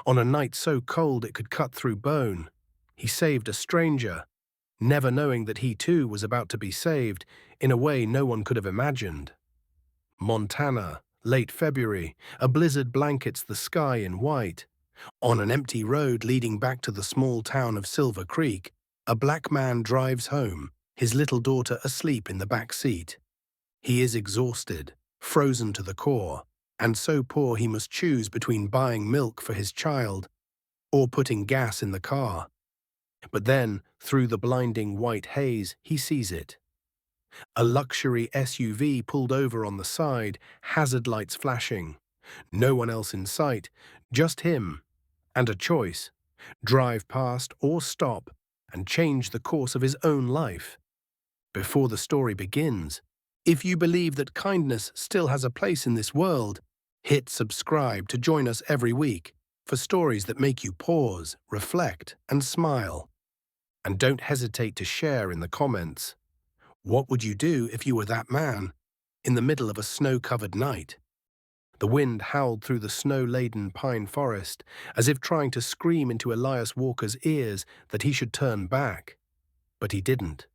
On a night so cold it could cut through bone. He saved a stranger, never knowing that he too was about to be saved in a way no one could have imagined. Montana, late February, a blizzard blankets the sky in white. On an empty road leading back to the small town of Silver Creek, a black man drives home, his little daughter asleep in the back seat. He is exhausted, frozen to the core, and so poor he must choose between buying milk for his child or putting gas in the car. But then, through the blinding white haze, he sees it. A luxury SUV pulled over on the side, hazard lights flashing. No one else in sight, just him. And a choice: drive past or stop and change the course of his own life. Before the story begins, if you believe that kindness still has a place in this world, hit subscribe to join us every week for stories that make you pause, reflect, and smile. And don't hesitate to share in the comments. What would you do if you were that man in the middle of a snow-covered night? The wind howled through the snow-laden pine forest, as if trying to scream into Elias Walker's ears that he should turn back. But he didn't.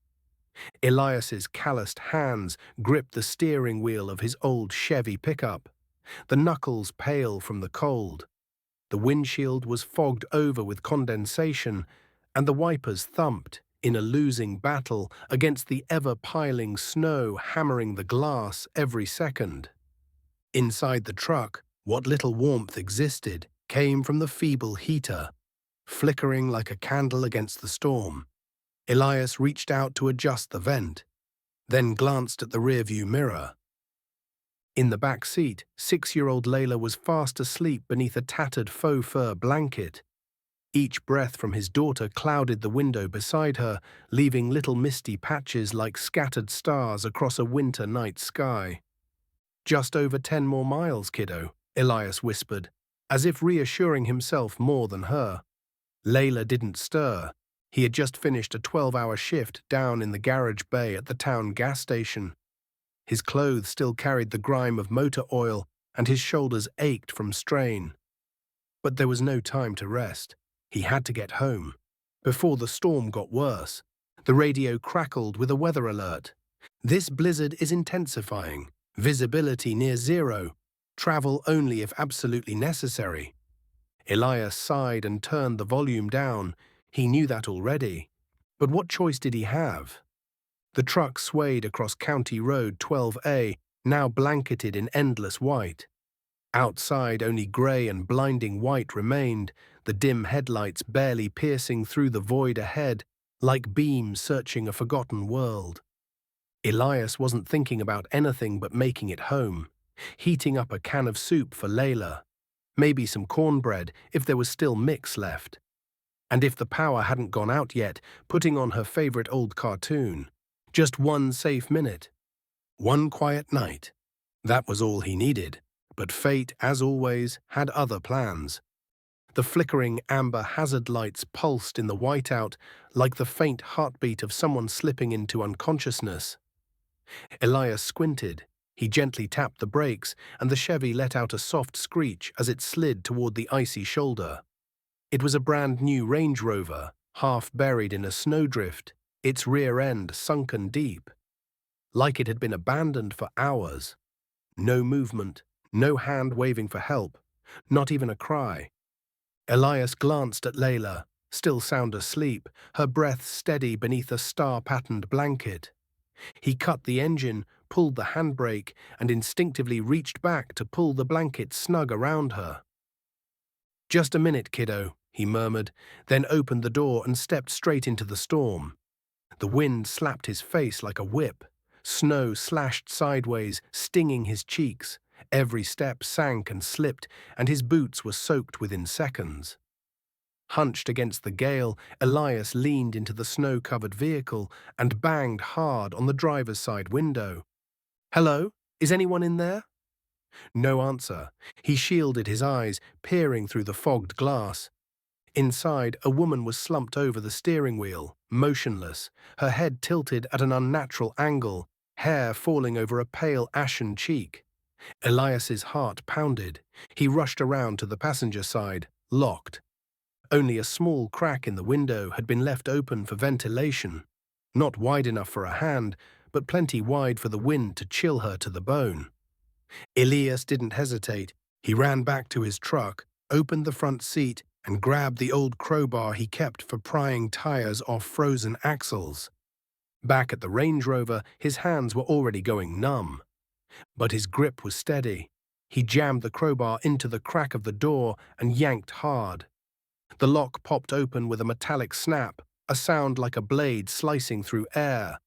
Elias's calloused hands gripped the steering wheel of his old Chevy pickup, the knuckles pale from the cold. The windshield was fogged over with condensation, and the wipers thumped in a losing battle against the ever-piling snow hammering the glass every second. Inside the truck, what little warmth existed came from the feeble heater, flickering like a candle against the storm. Elias reached out to adjust the vent, then glanced at the rearview mirror. In the back seat, 6-year-old Layla was fast asleep beneath a tattered faux fur blanket. Each breath from his daughter clouded the window beside her, leaving little misty patches like scattered stars across a winter night sky. "Just over 10 more miles, kiddo," Elias whispered, as if reassuring himself more than her. Layla didn't stir. He had just finished a 12-hour shift down in the garage bay at the town gas station. His clothes still carried the grime of motor oil, and his shoulders ached from strain. But there was no time to rest. He had to get home. Before the storm got worse, the radio crackled with a weather alert. "This blizzard is intensifying. Visibility near zero. Travel only if absolutely necessary." Elias sighed and turned the volume down. He knew that already. But what choice did he have? The truck swayed across County Road 12A, now blanketed in endless white. Outside, only grey and blinding white remained, the dim headlights barely piercing through the void ahead, like beams searching a forgotten world. Elias wasn't thinking about anything but making it home, heating up a can of soup for Layla, maybe some cornbread if there was still mix left. And if the power hadn't gone out yet, putting on her favorite old cartoon. Just one safe minute. One quiet night. That was all he needed. But fate, as always, had other plans. The flickering amber hazard lights pulsed in the whiteout like the faint heartbeat of someone slipping into unconsciousness. Elias squinted. He gently tapped the brakes, and the Chevy let out a soft screech as it slid toward the icy shoulder. It was a brand-new Range Rover, half buried in a snowdrift, its rear end sunken deep. Like it had been abandoned for hours. No movement, no hand waving for help, not even a cry. Elias glanced at Layla, still sound asleep, her breath steady beneath a star-patterned blanket. He cut the engine, pulled the handbrake, and instinctively reached back to pull the blanket snug around her. "Just a minute, kiddo," he murmured, then opened the door and stepped straight into the storm. The wind slapped his face like a whip. Snow slashed sideways, stinging his cheeks. Every step sank and slipped, and his boots were soaked within seconds. Hunched against the gale, Elias leaned into the snow-covered vehicle and banged hard on the driver's side window. "Hello? Is anyone in there?" No answer. He shielded his eyes, peering through the fogged glass. Inside, a woman was slumped over the steering wheel, motionless, her head tilted at an unnatural angle, hair falling over a pale ashen cheek. Elias's heart pounded. He rushed around to the passenger side, locked. Only a small crack in the window had been left open for ventilation, not wide enough for a hand, but plenty wide for the wind to chill her to the bone. Elias didn't hesitate. He ran back to his truck, opened the front seat, and grabbed the old crowbar he kept for prying tires off frozen axles. Back at the Range Rover, his hands were already going numb. But his grip was steady. He jammed the crowbar into the crack of the door and yanked hard. The lock popped open with a metallic snap, a sound like a blade slicing through air.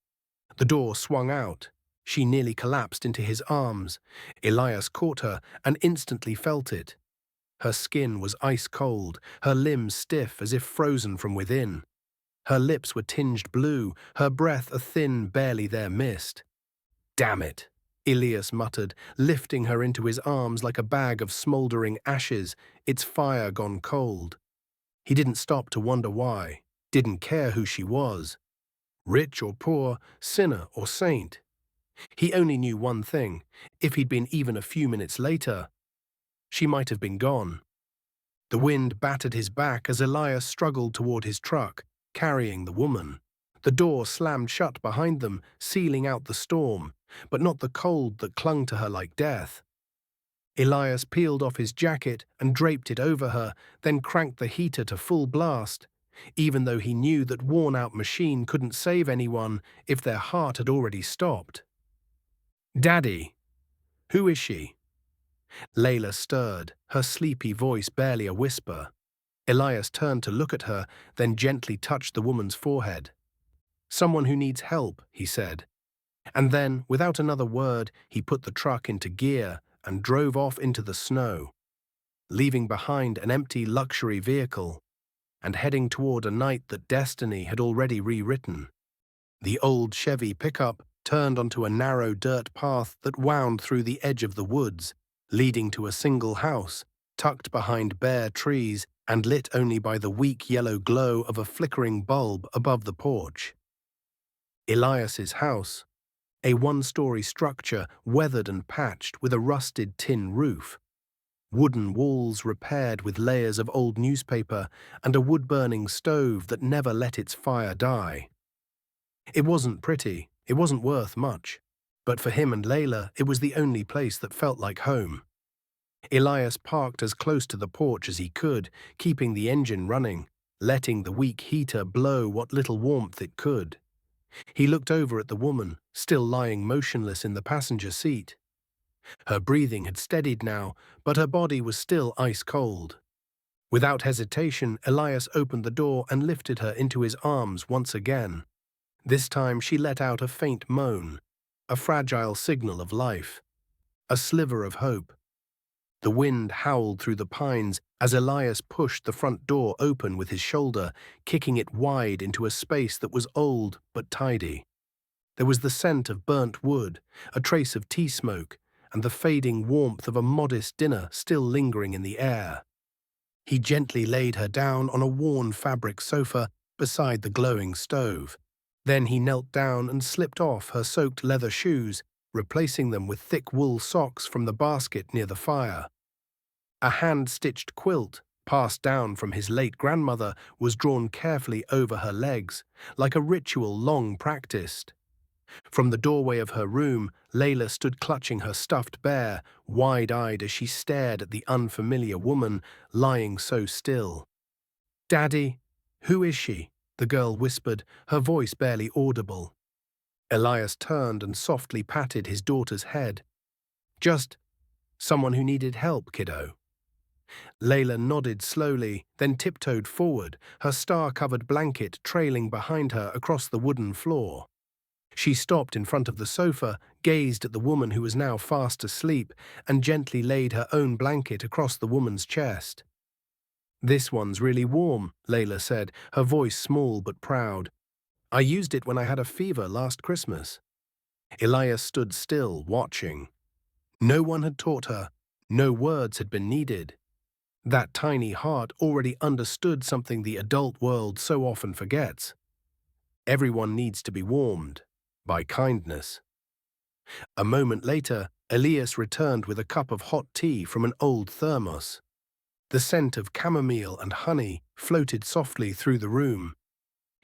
The door swung out. She nearly collapsed into his arms. Elias caught her and instantly felt it. Her skin was ice cold, her limbs stiff as if frozen from within. Her lips were tinged blue, her breath a thin, barely there mist. "Damn it," Elias muttered, lifting her into his arms like a bag of smouldering ashes, its fire gone cold. He didn't stop to wonder why, didn't care who she was. Rich or poor, sinner or saint. He only knew one thing: if he'd been even a few minutes later, she might have been gone. The wind battered his back as Elias struggled toward his truck, carrying the woman. The door slammed shut behind them, sealing out the storm, but not the cold that clung to her like death. Elias peeled off his jacket and draped it over her, then cranked the heater to full blast, even though he knew that worn-out machine couldn't save anyone if their heart had already stopped. "Daddy, who is she?" Layla stirred, her sleepy voice barely a whisper. Elias turned to look at her, then gently touched the woman's forehead. "Someone who needs help," he said. And then, without another word, he put the truck into gear and drove off into the snow, leaving behind an empty luxury vehicle and heading toward a night that destiny had already rewritten. The old Chevy pickup turned onto a narrow dirt path that wound through the edge of the woods, leading to a single house, tucked behind bare trees and lit only by the weak yellow glow of a flickering bulb above the porch. Elias's house, a one-story structure weathered and patched with a rusted tin roof, wooden walls repaired with layers of old newspaper, and a wood-burning stove that never let its fire die. It wasn't pretty, it wasn't worth much, but for him and Layla it was the only place that felt like home. Elias parked as close to the porch as he could, keeping the engine running, letting the weak heater blow what little warmth it could. He looked over at the woman, still lying motionless in the passenger seat. Her breathing had steadied now, but her body was still ice cold. Without hesitation, Elias opened the door and lifted her into his arms once again. This time she let out a faint moan, a fragile signal of life, a sliver of hope. The wind howled through the pines as Elias pushed the front door open with his shoulder, kicking it wide into a space that was old but tidy. There was the scent of burnt wood, a trace of tea smoke, and the fading warmth of a modest dinner still lingering in the air. He gently laid her down on a worn fabric sofa beside the glowing stove. Then he knelt down and slipped off her soaked leather shoes, replacing them with thick wool socks from the basket near the fire. A hand-stitched quilt, passed down from his late grandmother, was drawn carefully over her legs, like a ritual long practiced. From the doorway of her room, Layla stood clutching her stuffed bear, wide-eyed as she stared at the unfamiliar woman lying so still. "Daddy, who is she?" the girl whispered, her voice barely audible. Elias turned and softly patted his daughter's head. "Just someone who needed help, kiddo." Layla nodded slowly, then tiptoed forward, her star-covered blanket trailing behind her across the wooden floor. She stopped in front of the sofa, gazed at the woman who was now fast asleep, and gently laid her own blanket across the woman's chest. "This one's really warm," Layla said, her voice small but proud. "I used it when I had a fever last Christmas." Elias stood still, watching. No one had taught her, no words had been needed. That tiny heart already understood something the adult world so often forgets. Everyone needs to be warmed, by kindness. A moment later, Elias returned with a cup of hot tea from an old thermos. The scent of chamomile and honey floated softly through the room.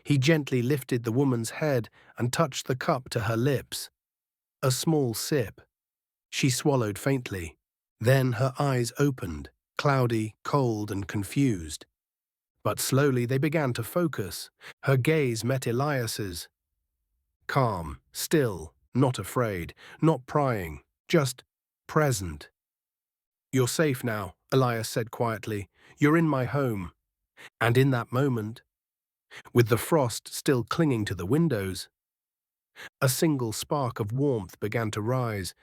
He gently lifted the woman's head and touched the cup to her lips. A small sip. She swallowed faintly. Then her eyes opened, cloudy, cold, and confused. But slowly they began to focus. Her gaze met Elias's. Calm, still, not afraid, not prying, just present. "You're safe now," Elias said quietly. "You're in my home." And in that moment, with the frost still clinging to the windows, a single spark of warmth began to rise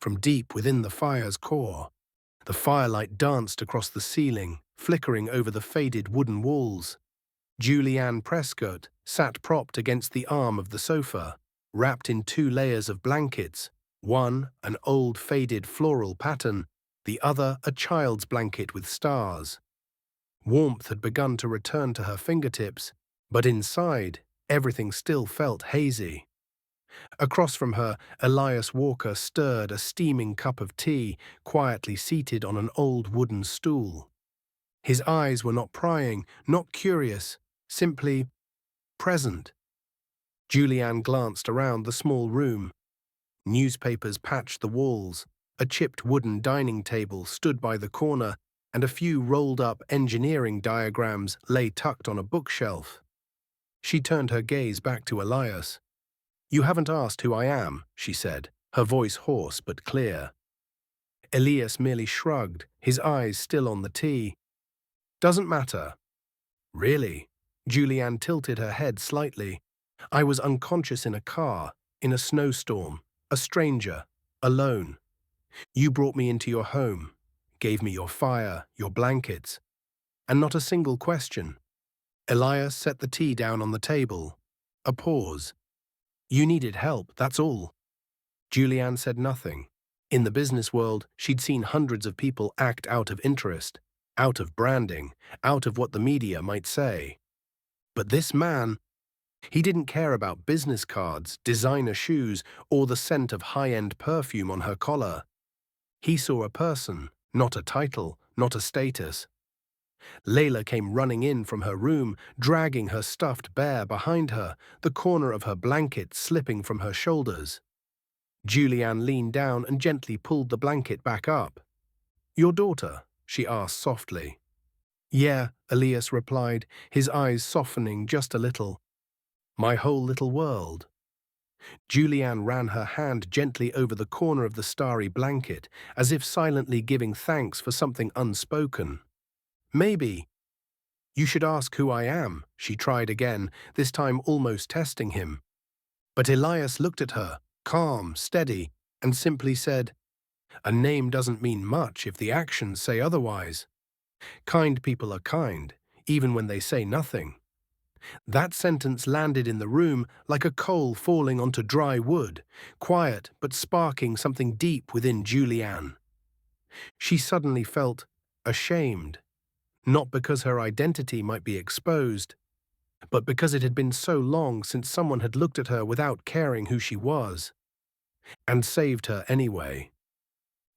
from deep within the fire's core. The firelight danced across the ceiling, flickering over the faded wooden walls. Julianne Prescott sat propped against the arm of the sofa, wrapped in 2 layers of blankets, one an old faded floral pattern, the other a child's blanket with stars. Warmth had begun to return to her fingertips, but inside, everything still felt hazy. Across from her, Elias Walker stirred a steaming cup of tea, quietly seated on an old wooden stool. His eyes were not prying, not curious, simply present. Julianne glanced around the small room. Newspapers patched the walls, a chipped wooden dining table stood by the corner, and a few rolled-up engineering diagrams lay tucked on a bookshelf. She turned her gaze back to Elias. "You haven't asked who I am," she said, her voice hoarse but clear. Elias merely shrugged, his eyes still on the tea. "Doesn't matter." "Really?" Julianne tilted her head slightly. "I was unconscious in a car, in a snowstorm, a stranger, alone. You brought me into your home, gave me your fire, your blankets, and not a single question." Elias set the tea down on the table. A pause. "You needed help, that's all." Julianne said nothing. In the business world, she'd seen hundreds of people act out of interest, out of branding, out of what the media might say. But this man, he didn't care about business cards, designer shoes, or the scent of high-end perfume on her collar. He saw a person, not a title, not a status. Layla came running in from her room, dragging her stuffed bear behind her, the corner of her blanket slipping from her shoulders. Julianne leaned down and gently pulled the blanket back up. "Your daughter?" she asked softly. "Yeah," Elias replied, his eyes softening just a little. "My whole little world." Julianne ran her hand gently over the corner of the starry blanket, as if silently giving thanks for something unspoken. "Maybe. You should ask who I am," she tried again, this time almost testing him. But Elias looked at her, calm, steady, and simply said, "A name doesn't mean much if the actions say otherwise. Kind people are kind, even when they say nothing." That sentence landed in the room like a coal falling onto dry wood, quiet but sparking something deep within Julianne. She suddenly felt ashamed, not because her identity might be exposed, but because it had been so long since someone had looked at her without caring who she was, and saved her anyway.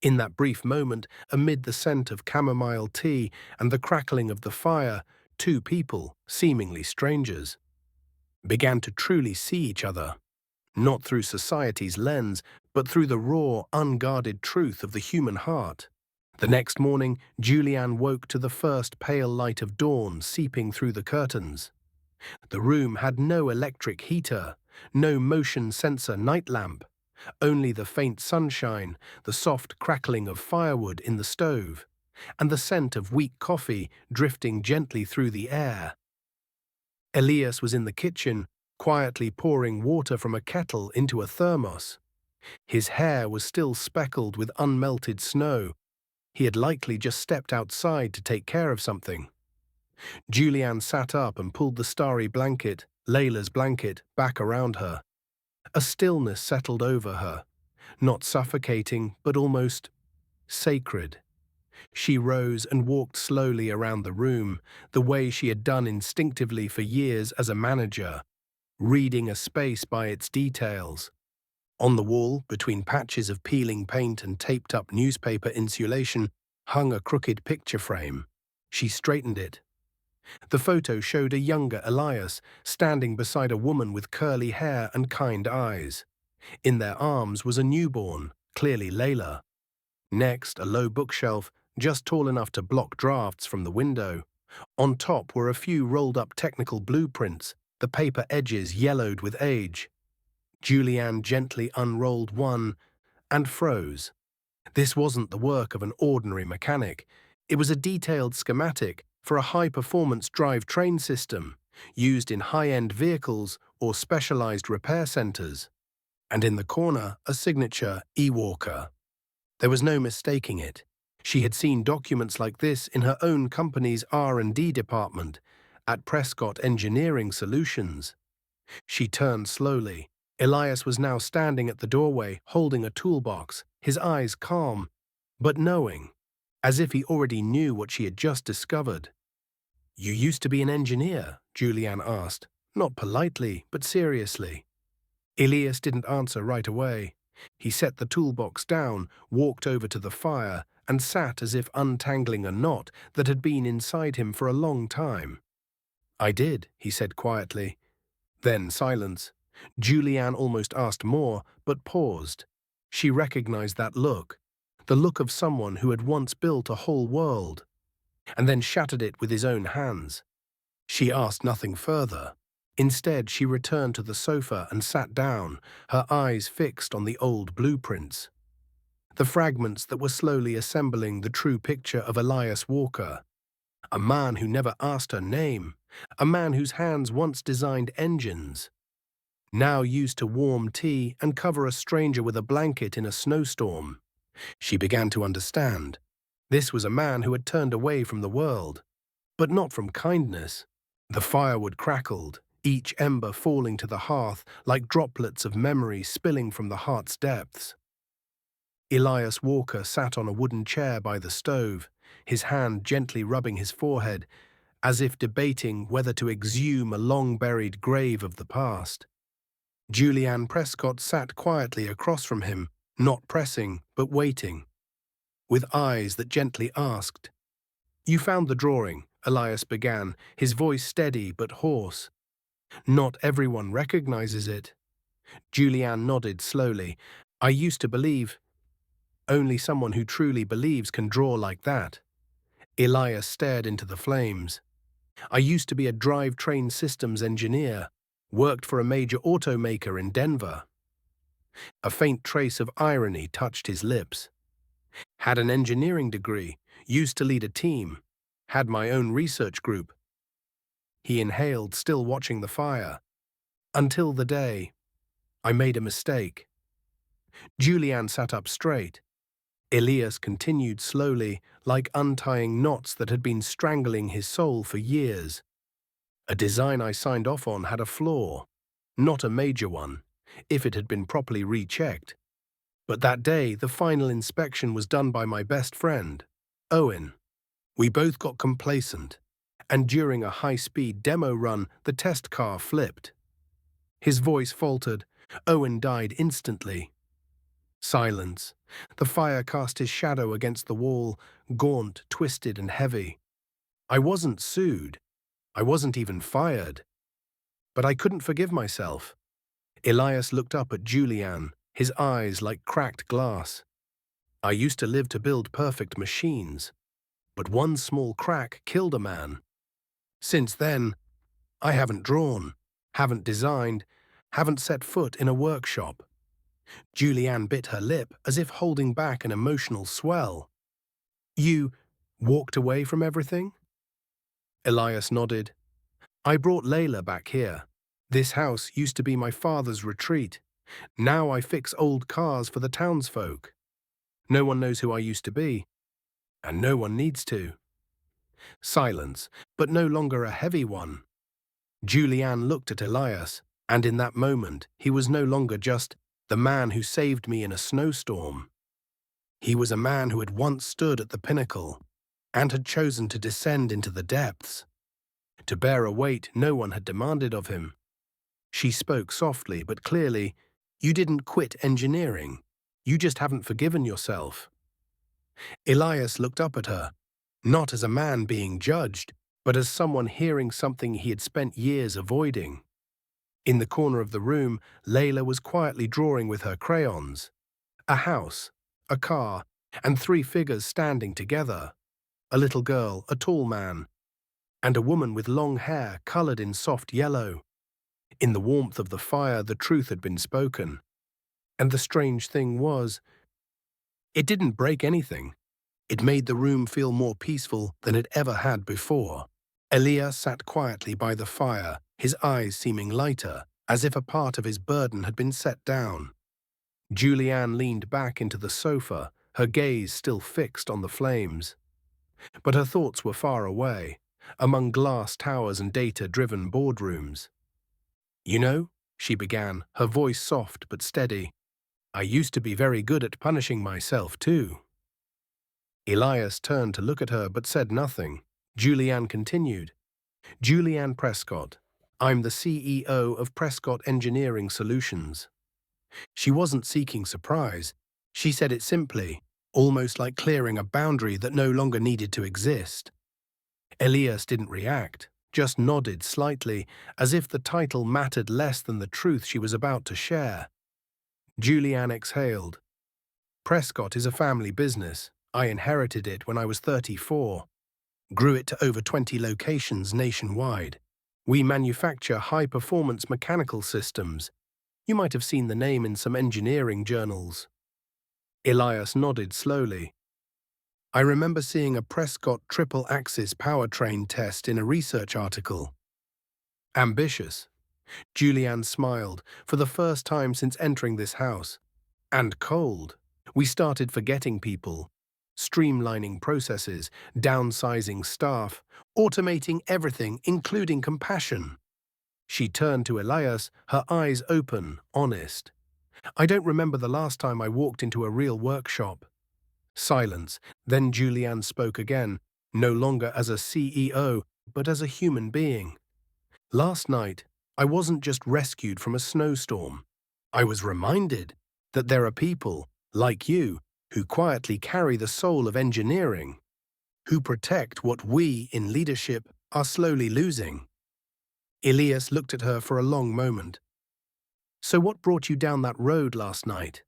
In that brief moment, amid the scent of chamomile tea and the crackling of the fire, 2 people, seemingly strangers, began to truly see each other, not through society's lens, but through the raw, unguarded truth of the human heart. The next morning, Julianne woke to the first pale light of dawn seeping through the curtains. The room had no electric heater, no motion sensor night lamp, only the faint sunshine, the soft crackling of firewood in the stove, and the scent of weak coffee drifting gently through the air. Elias was in the kitchen, quietly pouring water from a kettle into a thermos. His hair was still speckled with unmelted snow. He had likely just stepped outside to take care of something. Julianne sat up and pulled the starry blanket, Layla's blanket, back around her. A stillness settled over her, not suffocating, but almost sacred. She rose and walked slowly around the room, the way she had done instinctively for years as a manager, reading a space by its details. On the wall, between patches of peeling paint and taped-up newspaper insulation, hung a crooked picture frame. She straightened it. The photo showed a younger Elias standing beside a woman with curly hair and kind eyes. In their arms was a newborn, clearly Layla. Next, a low bookshelf, just tall enough to block drafts from the window. On top were a few rolled-up technical blueprints, the paper edges yellowed with age. Julianne gently unrolled one and froze. This wasn't the work of an ordinary mechanic. It was a detailed schematic for a high-performance drivetrain system used in high-end vehicles or specialized repair centers. And in the corner, a signature E-Walker. There was no mistaking it. She had seen documents like this in her own company's R&D department at Prescott Engineering Solutions. She turned slowly. Elias was now standing at the doorway, holding a toolbox, his eyes calm, but knowing, as if he already knew what she had just discovered. "You used to be an engineer?" Julianne asked, not politely, but seriously. Elias didn't answer right away. He set the toolbox down, walked over to the fire, and sat as if untangling a knot that had been inside him for a long time. "I did," he said quietly. Then silence. Julianne almost asked more, but paused. She recognized that look, the look of someone who had once built a whole world, and then shattered it with his own hands. She asked nothing further. Instead, she returned to the sofa and sat down, her eyes fixed on the old blueprints. The fragments that were slowly assembling the true picture of Elias Walker. A man who never asked her name, a man whose hands once designed engines, now used to warm tea and cover a stranger with a blanket in a snowstorm. She began to understand. This was a man who had turned away from the world, but not from kindness. The firewood crackled, each ember falling to the hearth like droplets of memory spilling from the heart's depths. Elias Walker sat on a wooden chair by the stove, his hand gently rubbing his forehead, as if debating whether to exhume a long-buried grave of the past. Julianne Prescott sat quietly across from him, not pressing, but waiting, with eyes that gently asked. "You found the drawing," Elias began, his voice steady but hoarse. "Not everyone recognizes it." Julianne nodded slowly. "I used to believe. Only someone who truly believes can draw like that." Elias stared into the flames. "I used to be a drivetrain systems engineer, worked for a major automaker in Denver." A faint trace of irony touched his lips. "Had an engineering degree, used to lead a team, had my own research group." He inhaled, still watching the fire. "Until the day I made a mistake." Julianne sat up straight. Elias continued slowly, like untying knots that had been strangling his soul for years. "A design I signed off on had a flaw, not a major one, if it had been properly rechecked. But that day, the final inspection was done by my best friend, Owen. We both got complacent, and during a high-speed demo run, the test car flipped." His voice faltered. Owen died instantly. Silence. The fire cast his shadow against the wall, gaunt, twisted, and heavy. "I wasn't sued. I wasn't even fired. But I couldn't forgive myself." Elias looked up at Julianne, his eyes like cracked glass. "I used to live to build perfect machines, but one small crack killed a man. Since then, I haven't drawn, haven't designed, haven't set foot in a workshop." Julianne bit her lip as if holding back an emotional swell. "You walked away from everything?" Elias nodded. "I brought Layla back here. This house used to be my father's retreat. Now I fix old cars for the townsfolk. No one knows who I used to be, and no one needs to." Silence, but no longer a heavy one. Julianne looked at Elias, and in that moment he was no longer just the man who saved me in a snowstorm. He was a man who had once stood at the pinnacle and had chosen to descend into the depths, to bear a weight no one had demanded of him. She spoke softly but clearly. "You didn't quit engineering. You just haven't forgiven yourself." Elias looked up at her. not as a man being judged, but as someone hearing something he had spent years avoiding. In the corner of the room, Layla was quietly drawing with her crayons. A house, a car, and three figures standing together. A little girl, a tall man, and a woman with long hair colored in soft yellow. In the warmth of the fire, the truth had been spoken. And the strange thing was, it didn't break anything. It made the room feel more peaceful than it ever had before. Elias sat quietly by the fire, his eyes seeming lighter, as if a part of his burden had been set down. Julianne leaned back into the sofa, her gaze still fixed on the flames. But her thoughts were far away, among glass towers and data-driven boardrooms. "You know," she began, her voice soft but steady, "I used to be very good at punishing myself, too." Elias turned to look at her but said nothing. Julianne continued, "Julianne Prescott. I'm the CEO of Prescott Engineering Solutions." She wasn't seeking surprise. She said it simply, almost like clearing a boundary that no longer needed to exist. Elias didn't react, just nodded slightly, as if the title mattered less than the truth she was about to share. Julianne exhaled. "Prescott is a family business. I inherited it when I was 34. Grew it to over 20 locations nationwide. We manufacture high-performance mechanical systems. You might have seen the name in some engineering journals." Elias nodded slowly. "I remember seeing a Prescott triple-axis powertrain test in a research article." "Ambitious." Julianne smiled, for the first time since entering this house. "And cold. We started forgetting people, streamlining processes, downsizing staff, automating everything, including compassion." She turned to Elias, her eyes open, honest. "I don't remember the last time I walked into a real workshop." Silence. Then Julianne spoke again, no longer as a CEO, but as a human being. "Last night, I wasn't just rescued from a snowstorm. I was reminded that there are people, like you, who quietly carry the soul of engineering, who protect what we, in leadership, are slowly losing." Elias looked at her for a long moment. "So what brought you down that road last night?"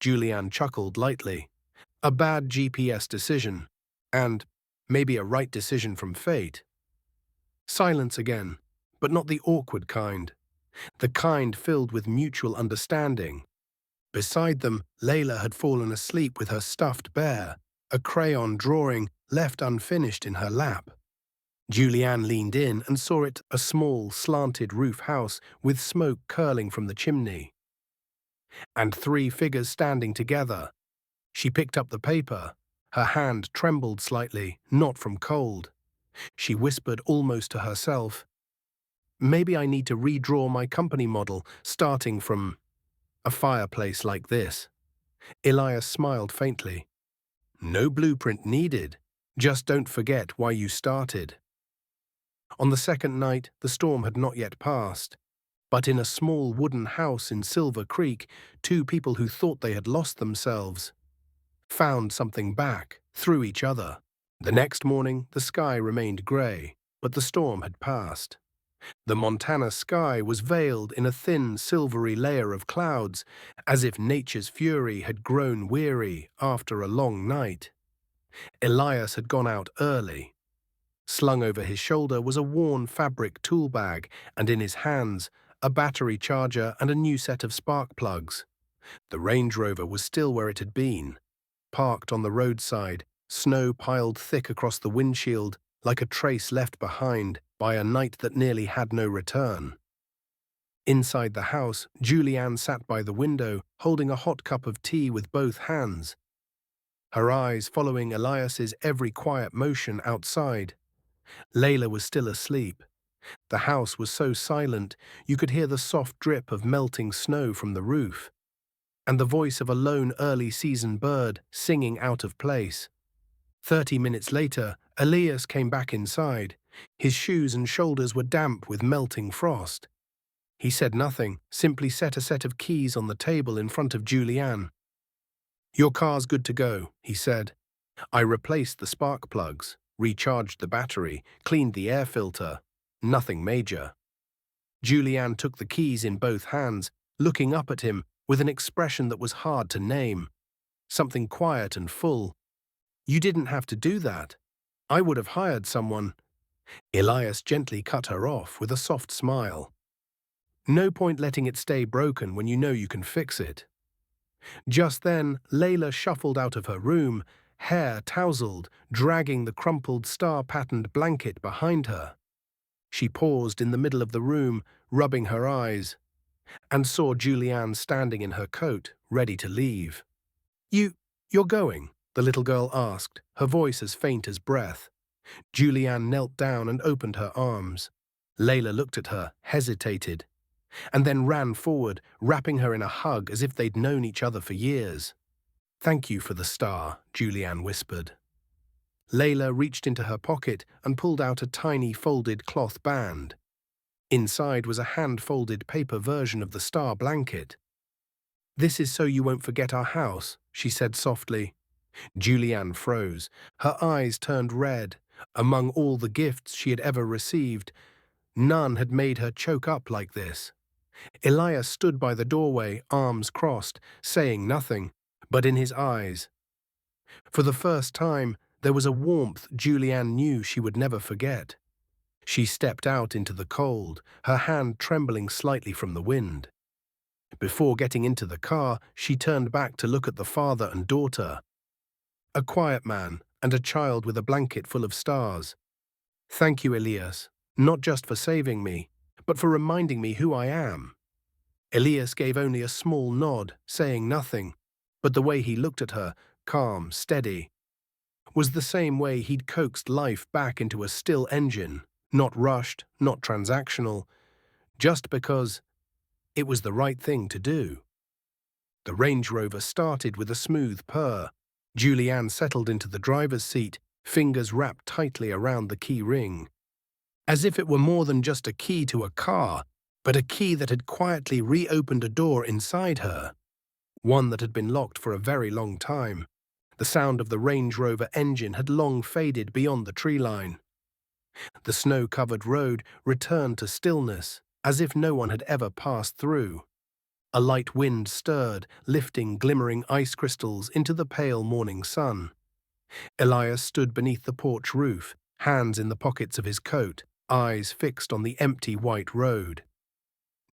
Julianne chuckled lightly. "A bad GPS decision. And maybe a right decision from fate." Silence again, but not the awkward kind. The kind filled with mutual understanding. Beside them, Layla had fallen asleep with her stuffed bear, a crayon drawing left unfinished in her lap. Julianne leaned in and saw it, a small, slanted roof house with smoke curling from the chimney. And three figures standing together. She picked up the paper. Her hand trembled slightly, not from cold. She whispered almost to herself, "Maybe I need to redraw my company model, starting from a fireplace like this." Elias smiled faintly. "No blueprint needed. Just don't forget why you started." On the second night, the storm had not yet passed. But in a small wooden house in Silver Creek, two people who thought they had lost themselves found something back, through each other. The next morning, the sky remained grey, but the storm had passed. The Montana sky was veiled in a thin, silvery layer of clouds, as if nature's fury had grown weary after a long night. Elias had gone out early. Slung over his shoulder was a worn fabric tool bag, and in his hands, a battery charger and a new set of spark plugs. The Range Rover was still where it had been, parked on the roadside, snow piled thick across the windshield like a trace left behind by a night that nearly had no return. Inside the house, Julianne sat by the window, holding a hot cup of tea with both hands, her eyes following Elias's every quiet motion outside. Layla was still asleep. The house was so silent you could hear the soft drip of melting snow from the roof, and the voice of a lone early-season bird singing out of place. 30 minutes later, Elias came back inside. His shoes and shoulders were damp with melting frost. He said nothing, simply set a set of keys on the table in front of Julianne. "Your car's good to go," he said. I replaced the spark plugs, recharged the battery, cleaned the air filter. Nothing major. Julianne took the keys in both hands, looking up at him with an expression that was hard to name. Something quiet and full. You didn't have to do that. I would have hired someone. Elias gently cut her off with a soft smile. No point letting it stay broken when you know you can fix it. Just then, Layla shuffled out of her room, hair tousled, dragging the crumpled star-patterned blanket behind her. She paused in the middle of the room, rubbing her eyes, and saw Julianne standing in her coat, ready to leave. You're going?" the little girl asked, her voice as faint as breath. Julianne knelt down and opened her arms. Layla looked at her, hesitated, and then ran forward, wrapping her in a hug as if they'd known each other for years. "Thank you for the star," Julianne whispered. Layla reached into her pocket and pulled out a tiny folded cloth band. Inside was a hand-folded paper version of the star blanket. "This is so you won't forget our house," she said softly. Julianne froze. Her eyes turned red. Among all the gifts she had ever received, none had made her choke up like this. Elias stood by the doorway, arms crossed, saying nothing, but in his eyes, for the first time, there was a warmth Julianne knew she would never forget. She stepped out into the cold, her hand trembling slightly from the wind. Before getting into the car, she turned back to look at the father and daughter. A quiet man and a child with a blanket full of stars. "Thank you, Elias, not just for saving me, but for reminding me who I am." Elias gave only a small nod, saying nothing, but the way he looked at her, calm, steady, was the same way he'd coaxed life back into a still engine, not rushed, not transactional, just because it was the right thing to do. The Range Rover started with a smooth purr. Julianne settled into the driver's seat, fingers wrapped tightly around the key ring. As if it were more than just a key to a car, but a key that had quietly reopened a door inside her, one that had been locked for a very long time. The sound of the Range Rover engine had long faded beyond the tree line. The snow-covered road returned to stillness, as if no one had ever passed through. A light wind stirred, lifting glimmering ice crystals into the pale morning sun. Elias stood beneath the porch roof, hands in the pockets of his coat, eyes fixed on the empty white road.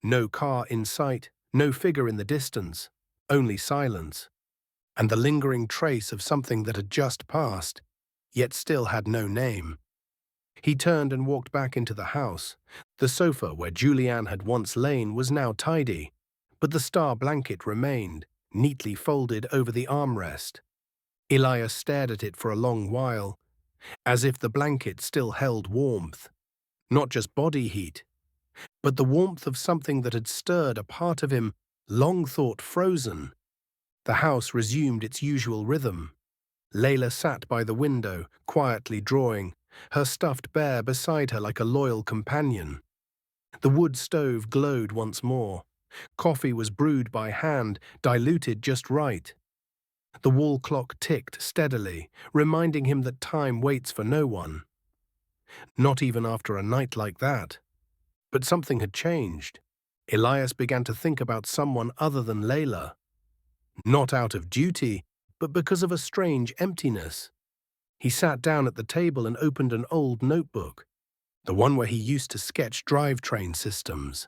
No car in sight, no figure in the distance, only silence, and the lingering trace of something that had just passed, yet still had no name. He turned and walked back into the house. The sofa where Julianne had once lain was now tidy, but the star blanket remained, neatly folded over the armrest. Elias stared at it for a long while, as if the blanket still held warmth. Not just body heat, but the warmth of something that had stirred a part of him long thought frozen. The house resumed its usual rhythm. Layla sat by the window, quietly drawing, her stuffed bear beside her like a loyal companion. The wood stove glowed once more. Coffee was brewed by hand, diluted just right. The wall clock ticked steadily, reminding him that time waits for no one. Not even after a night like that. But something had changed. Elias began to think about someone other than Layla. Not out of duty, but because of a strange emptiness. He sat down at the table and opened an old notebook, the one where he used to sketch drivetrain systems.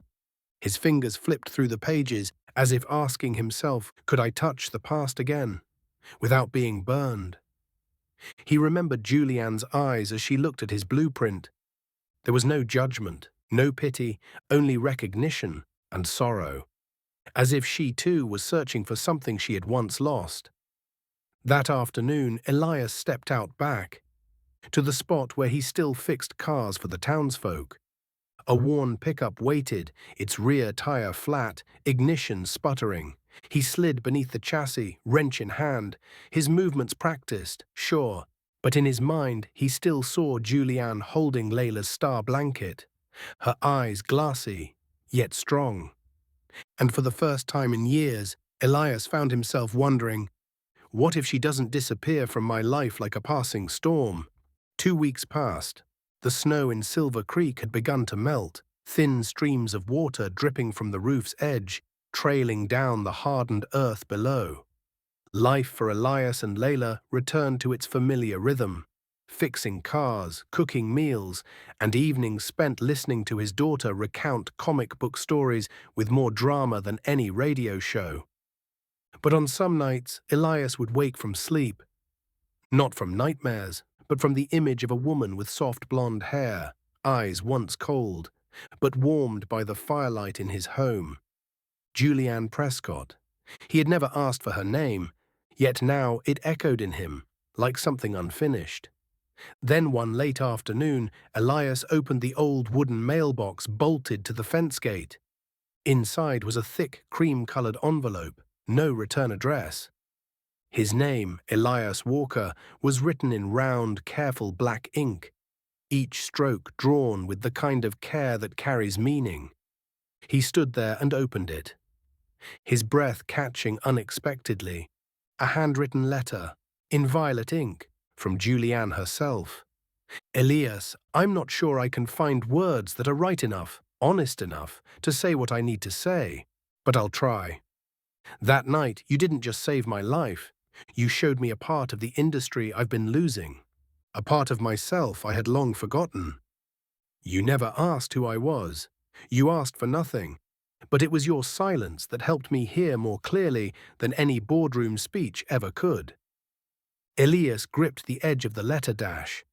His fingers flipped through the pages as if asking himself, could I touch the past again, without being burned? He remembered Julianne's eyes as she looked at his blueprint. There was no judgment, no pity, only recognition and sorrow, as if she too was searching for something she had once lost. That afternoon, Elias stepped out back, to the spot where he still fixed cars for the townsfolk. A worn pickup waited, its rear tire flat, ignition sputtering. He slid beneath the chassis, wrench in hand, his movements practiced, sure, but in his mind he still saw Julianne holding Layla's star blanket, her eyes glassy, yet strong. And for the first time in years, Elias found himself wondering, What if she doesn't disappear from my life like a passing storm? 2 weeks passed. The snow in Silver Creek had begun to melt, thin streams of water dripping from the roof's edge, trailing down the hardened earth below. Life for Elias and Layla returned to its familiar rhythm, fixing cars, cooking meals, and evenings spent listening to his daughter recount comic book stories with more drama than any radio show. But on some nights, Elias would wake from sleep, not from nightmares, but from the image of a woman with soft blonde hair, eyes once cold, but warmed by the firelight in his home. Julianne Prescott. He had never asked for her name, yet now it echoed in him, like something unfinished. Then one late afternoon, Elias opened the old wooden mailbox bolted to the fence gate. Inside was a thick, cream-colored envelope, no return address. His name, Elias Walker, was written in round, careful black ink, each stroke drawn with the kind of care that carries meaning. He stood there and opened it, his breath catching unexpectedly. A handwritten letter, in violet ink, from Julianne herself. Elias, I'm not sure I can find words that are right enough, honest enough, to say what I need to say, but I'll try. That night, you didn't just save my life. You showed me a part of the industry I've been losing, a part of myself I had long forgotten. You never asked who I was. You asked for nothing. But it was your silence that helped me hear more clearly than any boardroom speech ever could. Elias gripped the edge of the letter dash,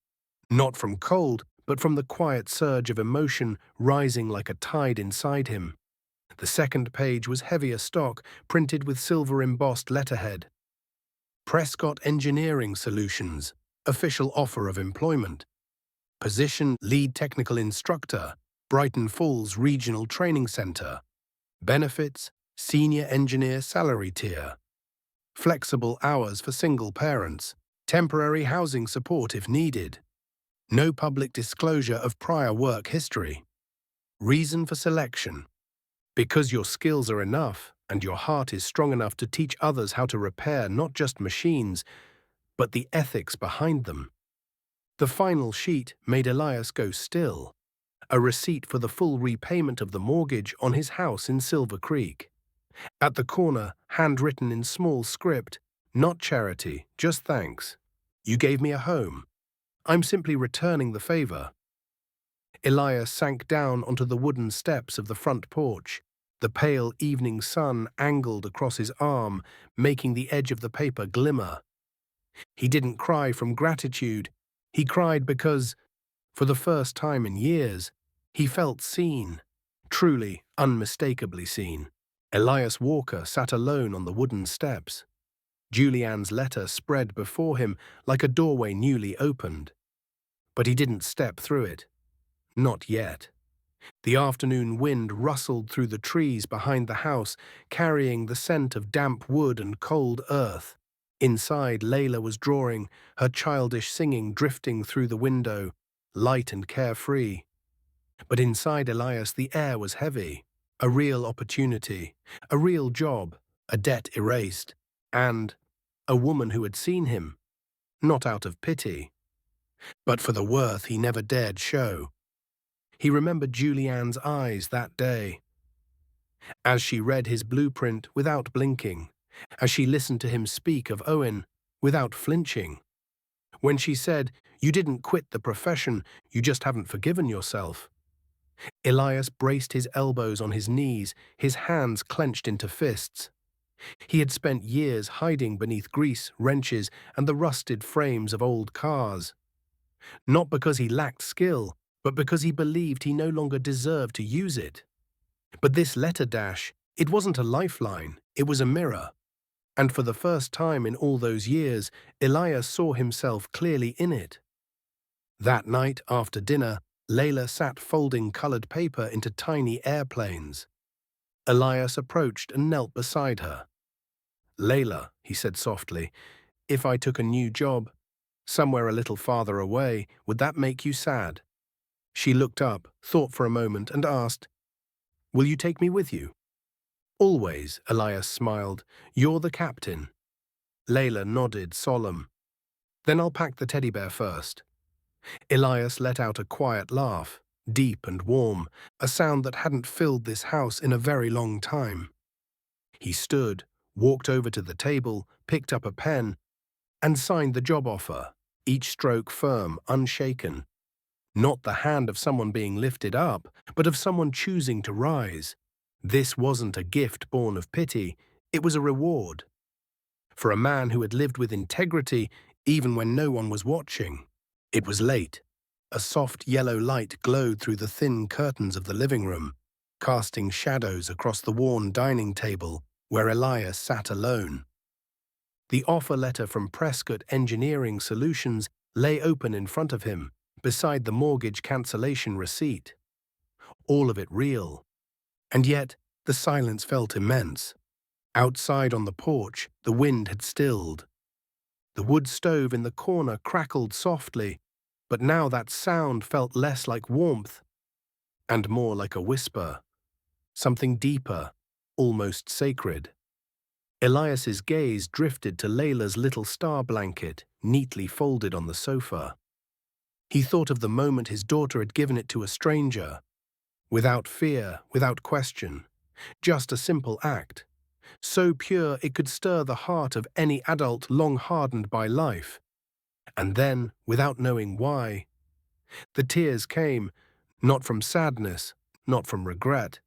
not from cold, but from the quiet surge of emotion rising like a tide inside him. The second page was heavier stock, printed with silver-embossed letterhead. Prescott Engineering Solutions, official offer of employment. Position lead technical instructor, Brighton Falls Regional Training Center. Benefits, senior engineer salary tier. Flexible hours for single parents. Temporary housing support if needed. No public disclosure of prior work history. Reason for selection. Because your skills are enough and your heart is strong enough to teach others how to repair not just machines, but the ethics behind them. The final sheet made Elias go still. A receipt for the full repayment of the mortgage on his house in Silver Creek. At the corner, handwritten in small script, not charity, just thanks. You gave me a home. I'm simply returning the favor. Elias sank down onto the wooden steps of the front porch, the pale evening sun angled across his arm, making the edge of the paper glimmer. He didn't cry from gratitude. He cried because, for the first time in years, he felt seen, truly, unmistakably seen. Elias Walker sat alone on the wooden steps. Julianne's letter spread before him like a doorway newly opened. But he didn't step through it. Not yet. The afternoon wind rustled through the trees behind the house, carrying the scent of damp wood and cold earth. Inside, Layla was drawing, her childish singing drifting through the window, light and carefree. But inside Elias the air was heavy, a real opportunity, a real job, a debt erased, and a woman who had seen him, not out of pity, but for the worth he never dared show. He remembered Julianne's eyes that day, as she read his blueprint without blinking, as she listened to him speak of Owen without flinching. When she said, "You didn't quit the profession, you just haven't forgiven yourself." Elias braced his elbows on his knees, his hands clenched into fists. He had spent years hiding beneath grease, wrenches, and the rusted frames of old cars. Not because he lacked skill, but because he believed he no longer deserved to use it. But this letter dash, it wasn't a lifeline, it was a mirror. And for the first time in all those years, Elias saw himself clearly in it. That night, after dinner, Layla sat folding colored paper into tiny airplanes. Elias approached and knelt beside her. "Layla," he said softly, "if I took a new job, somewhere a little farther away, would that make you sad?" She looked up, thought for a moment, and asked, "Will you take me with you?" "Always," Elias smiled. "You're the captain." Layla nodded, solemn. Then I'll pack the teddy bear first. Elias let out a quiet laugh, deep and warm, a sound that hadn't filled this house in a very long time. He stood, walked over to the table, picked up a pen, and signed the job offer, each stroke firm, unshaken. Not the hand of someone being lifted up, but of someone choosing to rise. This wasn't a gift born of pity, it was a reward. For a man who had lived with integrity, even when no one was watching. It was late. A soft yellow light glowed through the thin curtains of the living room, casting shadows across the worn dining table where Elias sat alone. The offer letter from Prescott Engineering Solutions lay open in front of him, beside the mortgage cancellation receipt. All of it real. And yet, the silence felt immense. Outside on the porch, the wind had stilled. The wood stove in the corner crackled softly, but now that sound felt less like warmth and more like a whisper, something deeper, almost sacred. Elias's gaze drifted to Layla's little star blanket, neatly folded on the sofa. He thought of the moment his daughter had given it to a stranger, without fear, without question, just a simple act, so pure it could stir the heart of any adult long hardened by life. And then, without knowing why, the tears came, not from sadness, not from regret,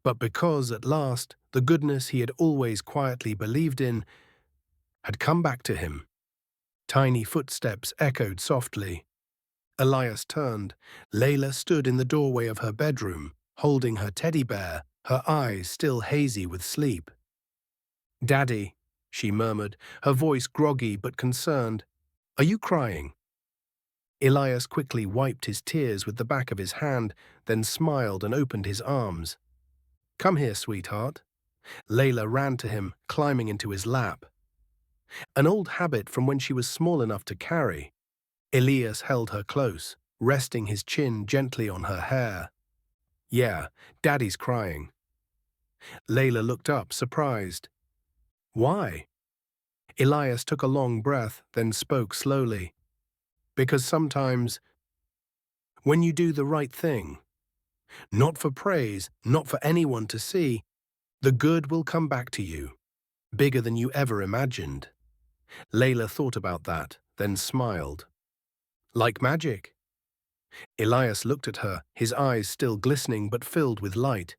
but because, at last, the goodness he had always quietly believed in had come back to him. Tiny footsteps echoed softly. Elias turned. Layla stood in the doorway of her bedroom, holding her teddy bear, her eyes still hazy with sleep. "Daddy," she murmured, her voice groggy but concerned. "Are you crying?" Elias quickly wiped his tears with the back of his hand, then smiled and opened his arms. "Come here, sweetheart." Layla ran to him, climbing into his lap. An old habit from when she was small enough to carry. Elias held her close, resting his chin gently on her hair. "Yeah, Daddy's crying." Layla looked up, surprised. "Why?" Elias took a long breath, then spoke slowly. "Because sometimes, when you do the right thing, not for praise, not for anyone to see, the good will come back to you, bigger than you ever imagined." Layla thought about that, then smiled. "Like magic?" Elias looked at her, his eyes still glistening but filled with light.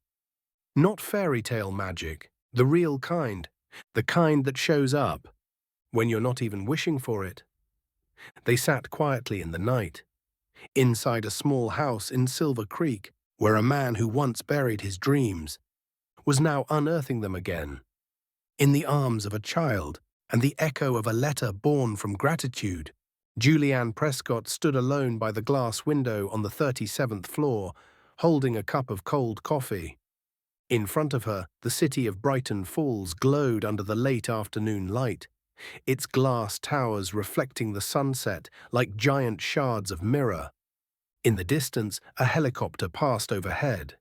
"Not fairy tale magic, the real kind, the kind that shows up when you're not even wishing for it." They sat quietly in the night, inside a small house in Silver Creek, where a man who once buried his dreams was now unearthing them again, in the arms of a child and the echo of a letter born from gratitude. Julianne Prescott stood alone by the glass window on the 37th floor, holding a cup of cold coffee. In front of her, the city of Brighton Falls glowed under the late afternoon light, its glass towers reflecting the sunset like giant shards of mirror. In the distance, a helicopter passed overhead,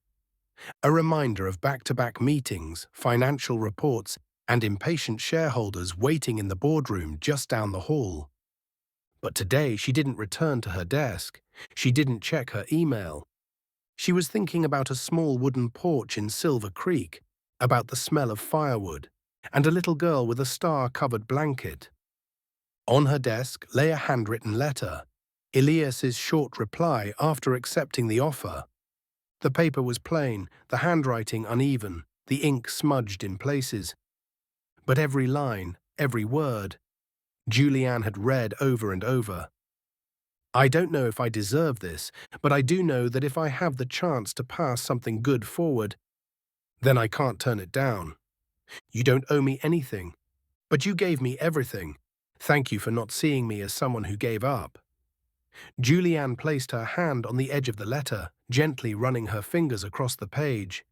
a reminder of back-to-back meetings, financial reports, and impatient shareholders waiting in the boardroom just down the hall. But today she didn't return to her desk. She didn't check her email. She was thinking about a small wooden porch in Silver Creek, about the smell of firewood, and a little girl with a star-covered blanket. On her desk lay a handwritten letter, Elias's short reply after accepting the offer. The paper was plain, the handwriting uneven, the ink smudged in places. But every line, every word, Julianne had read over and over. "I don't know if I deserve this, but I do know that if I have the chance to pass something good forward, then I can't turn it down. You don't owe me anything, but you gave me everything. Thank you for not seeing me as someone who gave up." Julianne placed her hand on the edge of the letter, gently running her fingers across the page.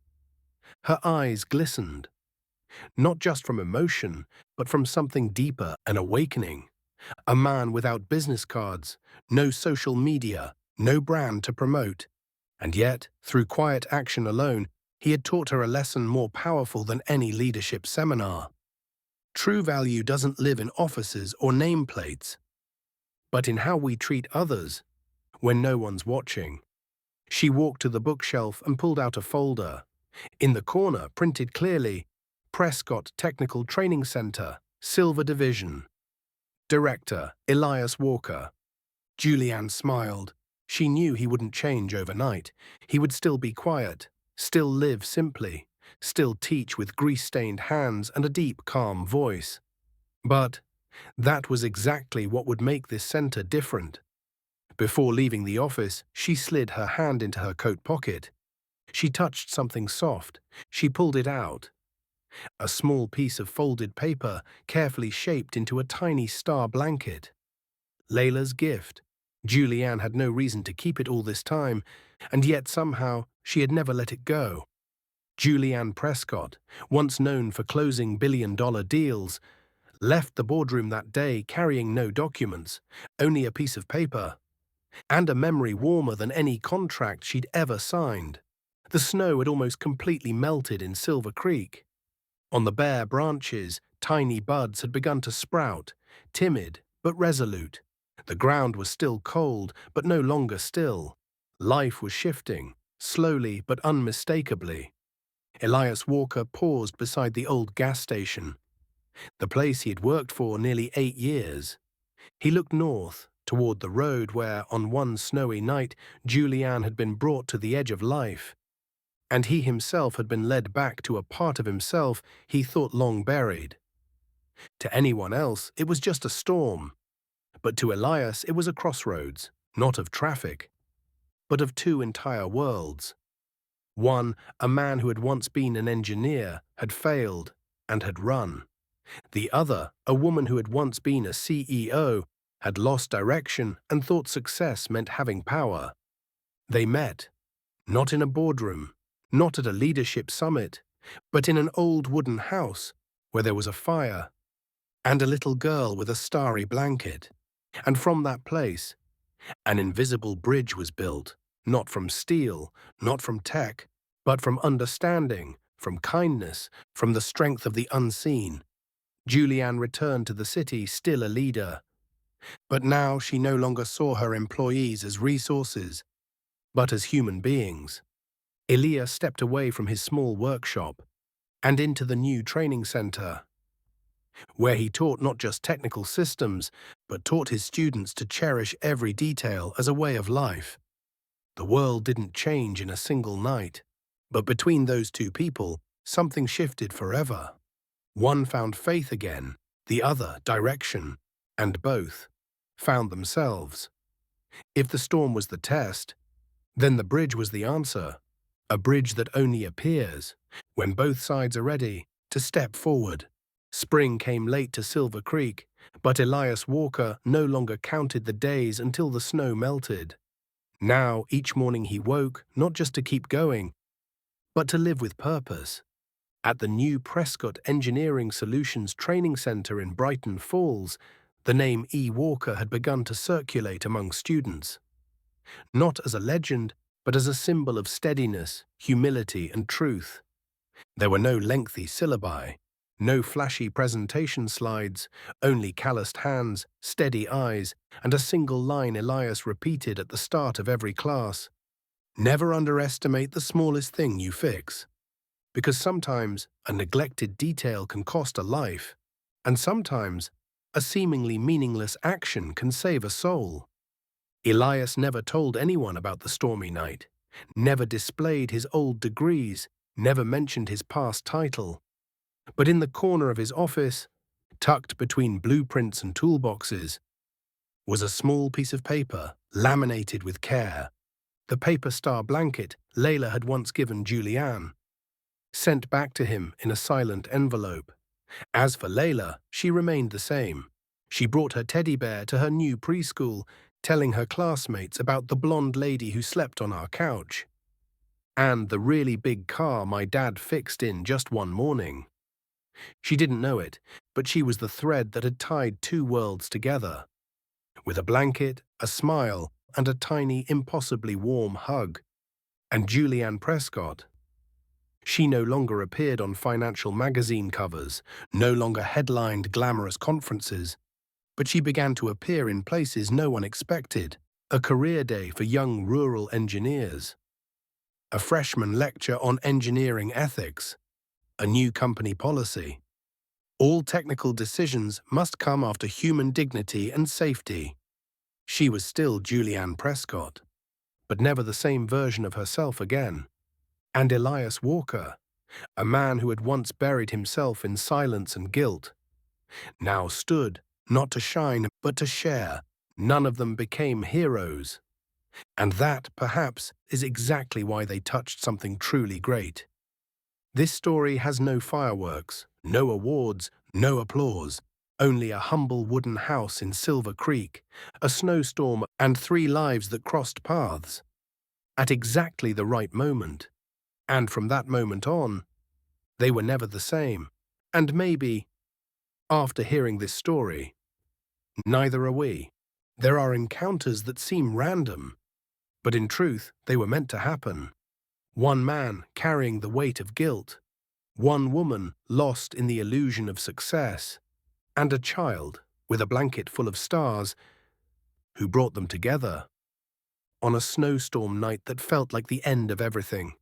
Her eyes glistened, not just from emotion, but from something deeper, an awakening. A man without business cards, no social media, no brand to promote. And yet, through quiet action alone, he had taught her a lesson more powerful than any leadership seminar. True value doesn't live in offices or nameplates, but in how we treat others when no one's watching. She walked to the bookshelf and pulled out a folder. In the corner, printed clearly, Prescott Technical Training Center, Silver Division. Director, Elias Walker. Julianne smiled. She knew he wouldn't change overnight. He would still be quiet, still live simply, still teach with grease-stained hands and a deep, calm voice. But that was exactly what would make this center different. Before leaving the office, she slid her hand into her coat pocket. She touched something soft. She pulled it out. A small piece of folded paper, carefully shaped into a tiny star blanket. Layla's gift. Julianne had no reason to keep it all this time, and yet somehow she had never let it go. Julianne Prescott, once known for closing billion-dollar deals, left the boardroom that day carrying no documents, only a piece of paper, and a memory warmer than any contract she'd ever signed. The snow had almost completely melted in Silver Creek. On the bare branches, tiny buds had begun to sprout, timid but resolute. The ground was still cold, but no longer still. Life was shifting, slowly but unmistakably. Elias Walker paused beside the old gas station, the place he had worked for nearly 8 years. He looked north, toward the road where, on one snowy night, Julianne had been brought to the edge of life, and he himself had been led back to a part of himself he thought long buried. To anyone else, it was just a storm, but to Elias it was a crossroads, not of traffic, but of two entire worlds. One, a man who had once been an engineer, had failed and had run. The other, a woman who had once been a CEO, had lost direction and thought success meant having power. They met, not in a boardroom, not at a leadership summit, but in an old wooden house where there was a fire and a little girl with a starry blanket. And from that place, an invisible bridge was built, not from steel, not from tech, but from understanding, from kindness, from the strength of the unseen. Julianne returned to the city still a leader. But now she no longer saw her employees as resources, but as human beings. Elias stepped away from his small workshop and into the new training center, where he taught not just technical systems, but taught his students to cherish every detail as a way of life. The world didn't change in a single night, but between those two people, something shifted forever. One found faith again, the other direction, and both found themselves. If the storm was the test, then the bridge was the answer, a bridge that only appears when both sides are ready to step forward. Spring came late to Silver Creek, but Elias Walker no longer counted the days until the snow melted. Now, each morning he woke, not just to keep going, but to live with purpose. At the new Prescott Engineering Solutions Training Center in Brighton Falls, the name E. Walker had begun to circulate among students, not as a legend, but as a symbol of steadiness, humility, and truth. There were no lengthy syllabi, no flashy presentation slides, only calloused hands, steady eyes, and a single line Elias repeated at the start of every class. Never underestimate the smallest thing you fix, because sometimes a neglected detail can cost a life, and sometimes a seemingly meaningless action can save a soul. Elias never told anyone about the stormy night, never displayed his old degrees, never mentioned his past title. But in the corner of his office, tucked between blueprints and toolboxes, was a small piece of paper, laminated with care. The paper star blanket Layla had once given Julianne, sent back to him in a silent envelope. As for Layla, she remained the same. She brought her teddy bear to her new preschool, telling her classmates about the blonde lady who slept on our couch, and the really big car my dad fixed in just one morning. She didn't know it, but she was the thread that had tied two worlds together. With a blanket, a smile, and a tiny, impossibly warm hug. And Julianne Prescott. She no longer appeared on financial magazine covers, no longer headlined glamorous conferences, but she began to appear in places no one expected. A career day for young rural engineers, a freshman lecture on engineering ethics, a new company policy. All technical decisions must come after human dignity and safety. She was still Julianne Prescott, but never the same version of herself again. And Elias Walker, a man who had once buried himself in silence and guilt, now stood, not to shine, but to share. None of them became heroes. And that, perhaps, is exactly why they touched something truly great. This story has no fireworks, no awards, no applause, only a humble wooden house in Silver Creek, a snowstorm, and 3 lives that crossed paths at exactly the right moment. And from that moment on, they were never the same. And maybe, after hearing this story, neither are we. There are encounters that seem random, but in truth, they were meant to happen. One man carrying the weight of guilt, one woman lost in the illusion of success, and a child with a blanket full of stars who brought them together on a snowstorm night that felt like the end of everything.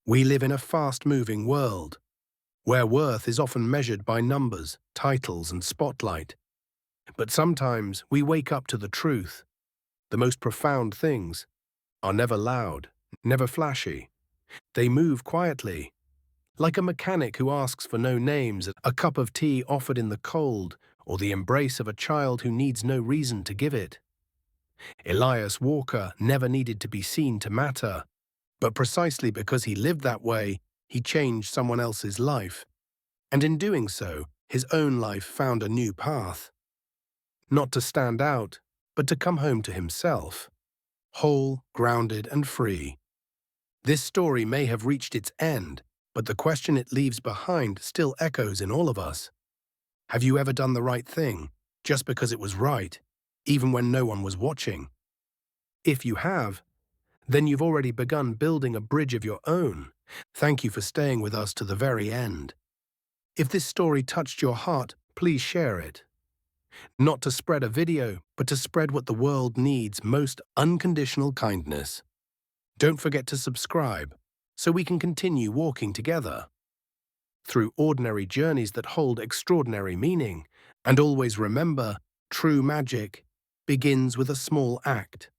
We live in a fast-moving world where worth is often measured by numbers, titles, and spotlight. But sometimes we wake up to the truth. The most profound things are never loud, never flashy. They move quietly, like a mechanic who asks for no names, a cup of tea offered in the cold, or the embrace of a child who needs no reason to give it. Elias Walker never needed to be seen to matter, but precisely because he lived that way, he changed someone else's life. And in doing so, his own life found a new path. Not to stand out, but to come home to himself, whole, grounded, and free. This story may have reached its end, but the question it leaves behind still echoes in all of us. Have you ever done the right thing, just because it was right, even when no one was watching? If you have, then you've already begun building a bridge of your own. Thank you for staying with us to the very end. If this story touched your heart, please share it. Not to spread a video, but to spread what the world needs most: unconditional kindness. Don't forget to subscribe, so we can continue walking together through ordinary journeys that hold extraordinary meaning. And always remember, true magic begins with a small act.